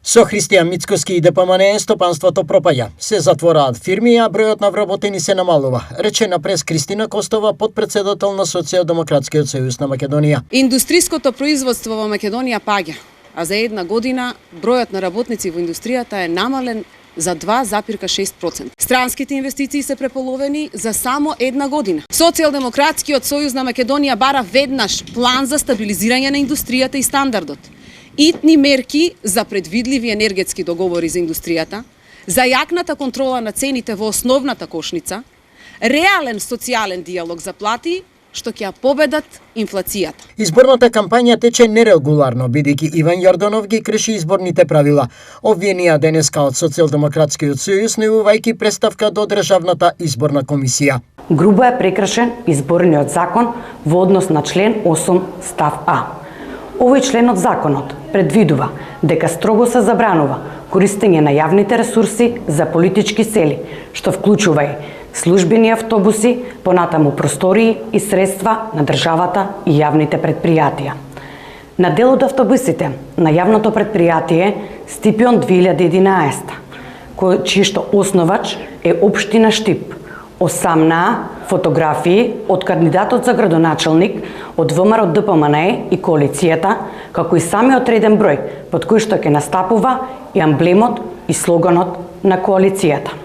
Со Христијан Мицкоски и ДПМН стопанството пропаѓа. Се затвораат фирми, а бројот на вработени се намалува, рече на прес Кристина Костова, подпредседател на Социјалдемократскиот сојуз на Македонија. Индустриското производство во Македонија паѓа, а за една година бројот на работници во индустријата е намален за 2,6%. Странските инвестиции се преполовени за само една година. Социјалдемократскиот сојуз на Македонија бара веднаш план за стабилизирање на индустријата и стандардот. Итни мерки за предвидливи енергетски договори за индустријата, за јакната контрола на цените во основната кошница, реален социјален диалог за плати, што ќе ја победат инфлацијата. Изборната кампања тече нерегуларно, бидејќи Иван Јорданов ги крши изборните правила. Обвинија денеска од Социјалдемократскиот сојуз, најувајќи представка до Државната изборна комисија. Грубо е прекршен изборниот закон во однос на член 8 став А. Овој член од законот предвидува дека строго се забранува користење на јавните ресурси за политички цели, што вклучува и службени автобуси, понатаму простории и средства на државата и јавните предпријатија. На дел од автобусите на јавното предпријатие Стипион 2011, чиј што основач е општина Штип, 18 фотографии од кандидатот за градоначелник од ВМРО ДПМН и коалицијата, како и самиот реден број под кој што ќе настапува и амблемот и слоганот на коалицијата.